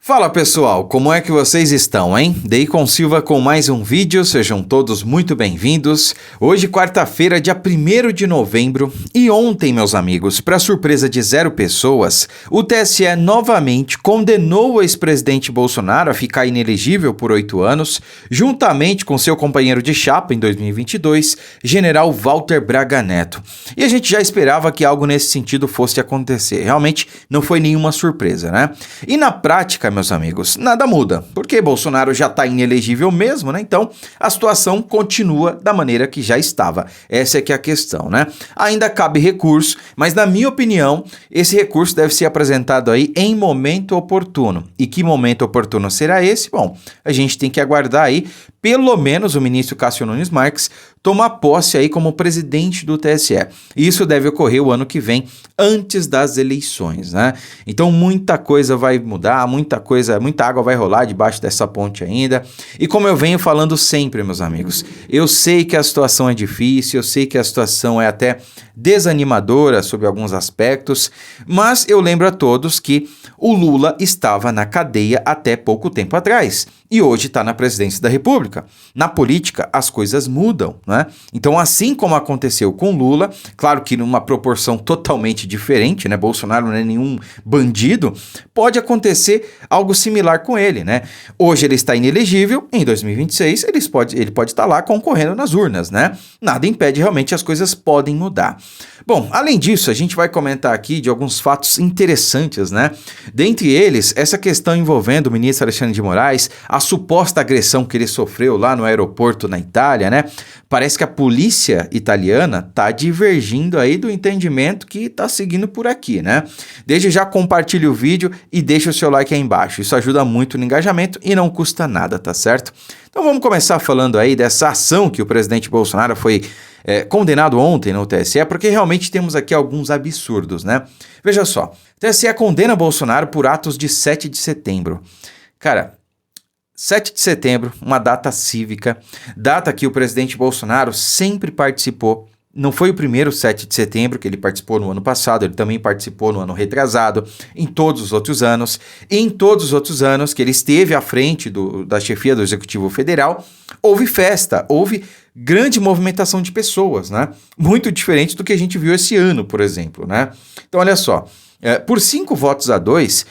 Fala pessoal, como é que vocês estão, hein? Deicon Silva com mais um vídeo, sejam todos muito bem-vindos. Hoje, quarta-feira, dia 1º de novembro, e ontem, meus amigos, para surpresa de 0 pessoas, o TSE novamente condenou o ex-presidente Bolsonaro a ficar inelegível por 8 anos, juntamente com seu companheiro de chapa em 2022, general Walter Braga Neto. E a gente já esperava que algo nesse sentido fosse acontecer, realmente não foi nenhuma surpresa, né? E na prática, meus amigos, nada muda, porque Bolsonaro já está inelegível mesmo, né? Então, a situação continua da maneira que já estava. Essa é que é a questão, né? Ainda cabe recurso, mas na minha opinião, esse recurso deve ser apresentado aí em momento oportuno. E que momento oportuno será esse? Bom, a gente tem que aguardar aí, pelo menos o ministro Cássio Nunes Marques tomar posse aí como presidente do TSE. Isso deve ocorrer o ano que vem, antes das eleições, né? Então muita coisa vai mudar, muita água vai rolar debaixo dessa ponte ainda. E como eu venho falando sempre, meus amigos, eu sei que a situação é difícil, eu sei que a situação é até desanimadora sob alguns aspectos, mas eu lembro a todos que o Lula estava na cadeia até pouco tempo atrás e hoje está na presidência da República. Na política, as coisas mudam, né? Então, assim como aconteceu com Lula, claro que numa proporção totalmente diferente, né? Bolsonaro não é nenhum bandido, pode acontecer algo similar com ele, né? Hoje ele está inelegível, em 2026 ele pode estar lá concorrendo nas urnas, né? Nada impede, realmente as coisas podem mudar. Bom, além disso, a gente vai comentar aqui de alguns fatos interessantes, né? Dentre eles, essa questão envolvendo o ministro Alexandre de Moraes, a suposta agressão que ele sofreu lá no aeroporto na Itália, né? Parece que a polícia italiana está divergindo aí do entendimento que está seguindo por aqui, né? Desde já compartilhe o vídeo e deixe o seu like aí embaixo. Isso ajuda muito no engajamento e não custa nada, tá certo? Então vamos começar falando aí dessa ação que o presidente Bolsonaro foi condenado ontem no TSE, porque realmente temos aqui alguns absurdos, né? Veja só, TSE condena Bolsonaro por atos de 7 de setembro. Cara, 7 de setembro, uma data cívica, data que o presidente Bolsonaro sempre participou. Não foi o primeiro 7 de setembro que ele participou no ano passado, ele também participou no ano retrasado, em todos os outros anos. E em todos os outros anos que ele esteve à frente da chefia do Executivo Federal, houve festa, houve grande movimentação de pessoas, né? Muito diferente do que a gente viu esse ano, por exemplo, né? Então, olha só. Por 5 votos a 2,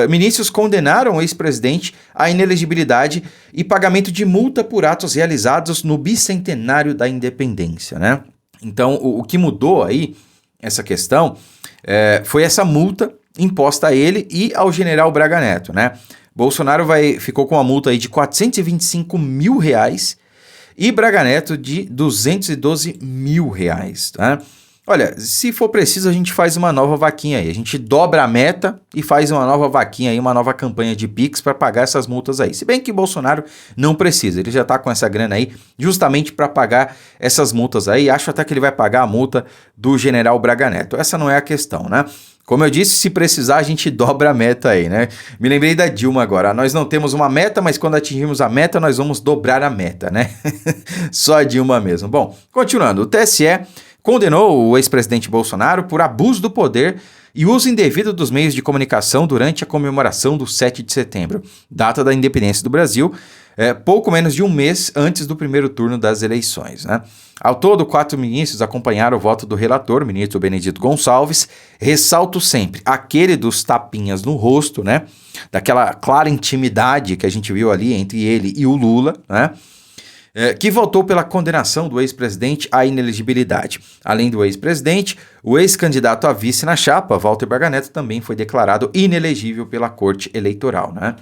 ministros condenaram o ex-presidente à inelegibilidade e pagamento de multa por atos realizados no bicentenário da independência, né? Então, o que mudou aí, essa questão, foi essa multa imposta a ele e ao general Braga Neto, né? Bolsonaro ficou com uma multa aí de R$425 mil e Braga Neto de R$212 mil, tá? Olha, se for preciso, a gente faz uma nova vaquinha aí. A gente dobra a meta e faz uma nova vaquinha aí, uma nova campanha de Pix para pagar essas multas aí. Se bem que Bolsonaro não precisa, ele já está com essa grana aí justamente para pagar essas multas aí. Acho até que ele vai pagar a multa do general Braga Neto. Essa não é a questão, né? Como eu disse, se precisar, a gente dobra a meta aí, né? Me lembrei da Dilma agora. Nós não temos uma meta, mas quando atingirmos a meta, nós vamos dobrar a meta, né? Só a Dilma mesmo. Bom, continuando. O TSE condenou o ex-presidente Bolsonaro por abuso do poder e uso indevido dos meios de comunicação durante a comemoração do 7 de setembro, data da independência do Brasil, pouco menos de um mês antes do primeiro turno das eleições, né? Ao todo, 4 ministros acompanharam o voto do relator, o ministro Benedito Gonçalves. Ressalto sempre, aquele dos tapinhas no rosto, né? Daquela clara intimidade que a gente viu ali entre ele e o Lula, né? Que votou pela condenação do ex-presidente à inelegibilidade. Além do ex-presidente, o ex-candidato a vice na chapa, Walter Braga Neto, também foi declarado inelegível pela Corte Eleitoral, né?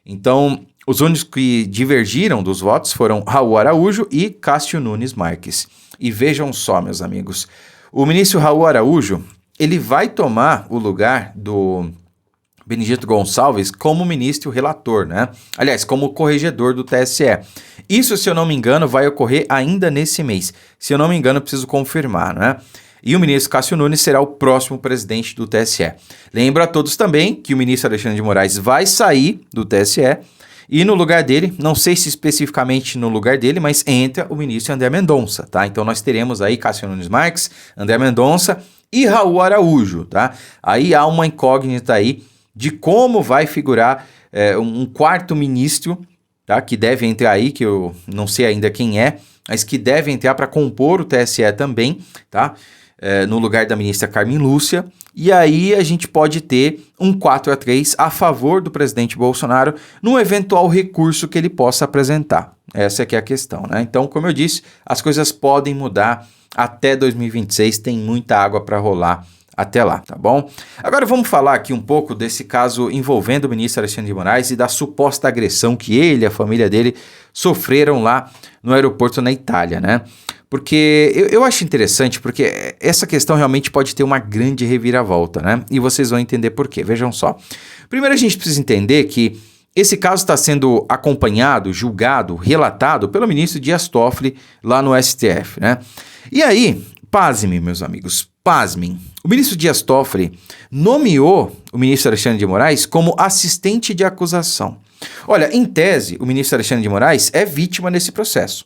Então, os únicos que divergiram dos votos foram Raul Araújo e Cássio Nunes Marques. E vejam só, meus amigos, o ministro Raul Araújo, ele vai tomar o lugar do Benedito Gonçalves como ministro relator, né? Aliás, como corregedor do TSE. Isso, se eu não me engano, vai ocorrer ainda nesse mês. Se eu não me engano, eu preciso confirmar, né? E o ministro Cássio Nunes será o próximo presidente do TSE. Lembro a todos também que o ministro Alexandre de Moraes vai sair do TSE e no lugar dele, não sei se especificamente no lugar dele, mas entra o ministro André Mendonça, tá? Então nós teremos aí Cássio Nunes Marques, André Mendonça e Raul Araújo, tá? Aí há uma incógnita aí de como vai figurar um quarto ministro, tá, que deve entrar aí, que eu não sei ainda quem é, mas que deve entrar para compor o TSE também, tá? No lugar da ministra Carmen Lúcia, e aí a gente pode ter um 4-3 a favor do presidente Bolsonaro num eventual recurso que ele possa apresentar. Essa que é a questão, né? Então, como eu disse, as coisas podem mudar até 2026, tem muita água para rolar até lá, tá bom? Agora vamos falar aqui um pouco desse caso envolvendo o ministro Alexandre de Moraes e da suposta agressão que ele e a família dele sofreram lá no aeroporto na Itália, né? Porque eu acho interessante, porque essa questão realmente pode ter uma grande reviravolta, né? E vocês vão entender por quê. Vejam só. Primeiro a gente precisa entender que esse caso está sendo acompanhado, julgado, relatado pelo ministro Dias Toffoli lá no STF, né? E aí, pasmem, meus amigos, pasmem. O ministro Dias Toffoli nomeou o ministro Alexandre de Moraes como assistente de acusação. Olha, em tese, o ministro Alexandre de Moraes é vítima nesse processo,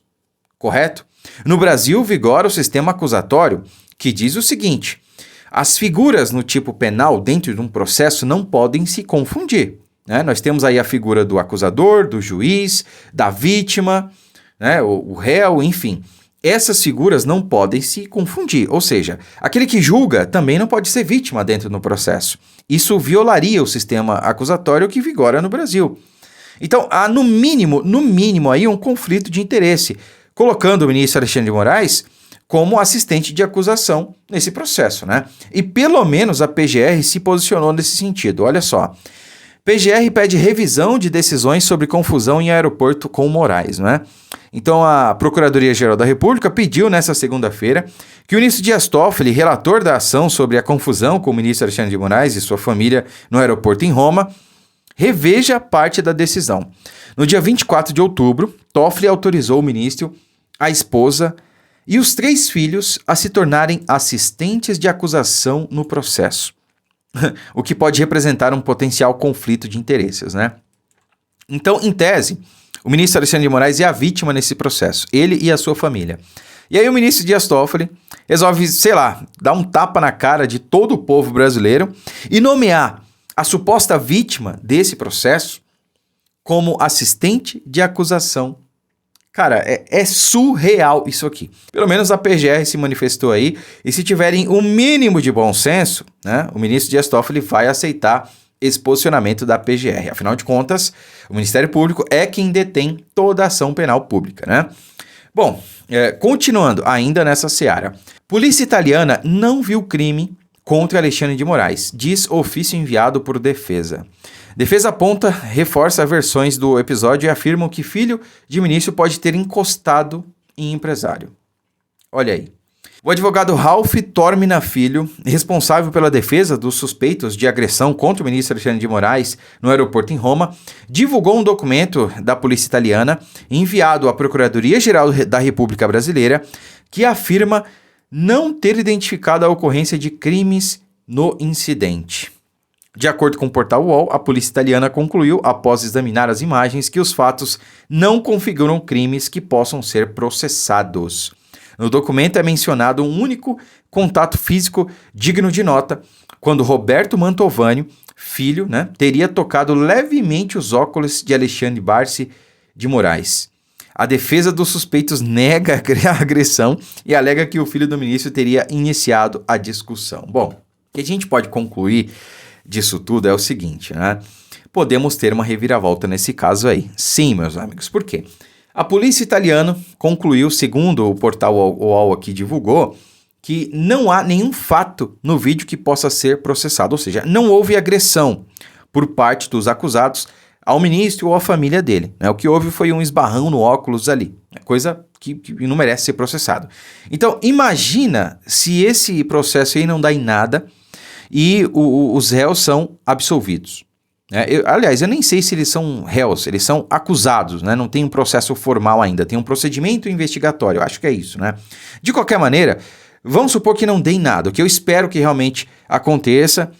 correto? No Brasil, vigora o sistema acusatório que diz o seguinte: as figuras no tipo penal dentro de um processo não podem se confundir, né? Nós temos aí a figura do acusador, do juiz, da vítima, né? O réu, enfim. Essas figuras não podem se confundir, ou seja, aquele que julga também não pode ser vítima dentro do processo. Isso violaria o sistema acusatório que vigora no Brasil. Então, há no mínimo aí um conflito de interesse, colocando o ministro Alexandre de Moraes como assistente de acusação nesse processo, né? E pelo menos a PGR se posicionou nesse sentido. Olha só, PGR pede revisão de decisões sobre confusão em aeroporto com Moraes, né? Então a Procuradoria-Geral da República pediu nessa segunda-feira que o ministro Dias Toffoli, relator da ação sobre a confusão com o ministro Alexandre de Moraes e sua família no aeroporto em Roma, reveja parte da decisão. No dia 24 de outubro, Toffoli autorizou o ministro, a esposa e os 3 filhos a se tornarem assistentes de acusação no processo, o que pode representar um potencial conflito de interesses, né? Então, em tese, o ministro Alexandre de Moraes é a vítima nesse processo, ele e a sua família. E aí o ministro Dias Toffoli resolve, sei lá, dar um tapa na cara de todo o povo brasileiro e nomear a suposta vítima desse processo como assistente de acusação. Cara, é surreal isso aqui. Pelo menos a PGR se manifestou aí, e se tiverem o mínimo de bom senso, né, o ministro Dias Toffoli vai aceitar esse posicionamento da PGR. Afinal de contas, o Ministério Público é quem detém toda a ação penal pública, né? Bom, continuando ainda nessa seara. Polícia italiana não viu crime contra Alexandre de Moraes, diz ofício enviado por defesa. Defesa aponta, reforça versões do episódio e afirmam que filho de ministro pode ter encostado em empresário. Olha aí. O advogado Ralph Tormina Filho, responsável pela defesa dos suspeitos de agressão contra o ministro Alexandre de Moraes no aeroporto em Roma, divulgou um documento da polícia italiana enviado à Procuradoria-Geral da República Brasileira que afirma não ter identificado a ocorrência de crimes no incidente. De acordo com o portal UOL, a polícia italiana concluiu, após examinar as imagens, que os fatos não configuram crimes que possam ser processados. No documento é mencionado um único contato físico digno de nota, quando Roberto Mantovani, filho, né, teria tocado levemente os óculos de Alexandre Barsi de Moraes. A defesa dos suspeitos nega a agressão e alega que o filho do ministro teria iniciado a discussão. Bom, o que a gente pode concluir disso tudo é o seguinte, né? Podemos ter uma reviravolta nesse caso aí. Sim, meus amigos. Por quê? A polícia italiana concluiu, segundo o portal UOL aqui divulgou, que não há nenhum fato no vídeo que possa ser processado, ou seja, não houve agressão por parte dos acusados ao ministro ou à família dele, né? O que houve foi um esbarrão no óculos ali, coisa que não merece ser processado. Então, imagina se esse processo aí não dá em nada e os réus são absolvidos. Aliás, eu nem sei se eles são réus, eles são acusados, né? Não tem um processo formal ainda, tem um procedimento investigatório, eu acho que é isso, né? De qualquer maneira, vamos supor que não dê em nada, o que eu espero que realmente aconteça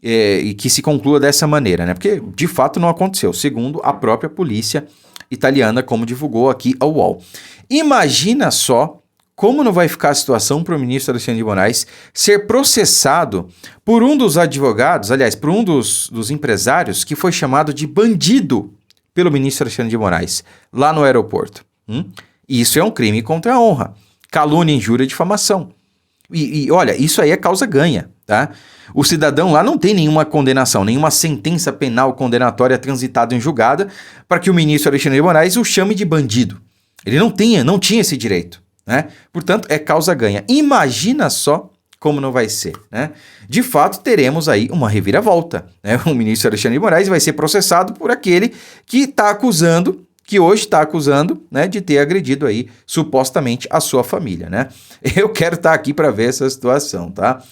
e que se conclua dessa maneira, né? Porque de fato não aconteceu, segundo a própria polícia italiana, como divulgou aqui a UOL. Imagina só como não vai ficar a situação para o ministro Alexandre de Moraes ser processado por um dos advogados, aliás, por um dos empresários que foi chamado de bandido pelo ministro Alexandre de Moraes, lá no aeroporto. Isso é um crime contra a honra. Calúnia, injúria e difamação. E olha, isso aí é causa ganha, tá? O cidadão lá não tem nenhuma condenação, nenhuma sentença penal condenatória transitada em julgada para que o ministro Alexandre de Moraes o chame de bandido. Ele não tinha esse direito, né? Portanto, é causa ganha. Imagina só como não vai ser, né? De fato, teremos aí uma reviravolta, né? O ministro Alexandre de Moraes vai ser processado por aquele que hoje está acusando, né, de ter agredido aí, supostamente, a sua família, né? Eu quero estar aqui para ver essa situação, tá?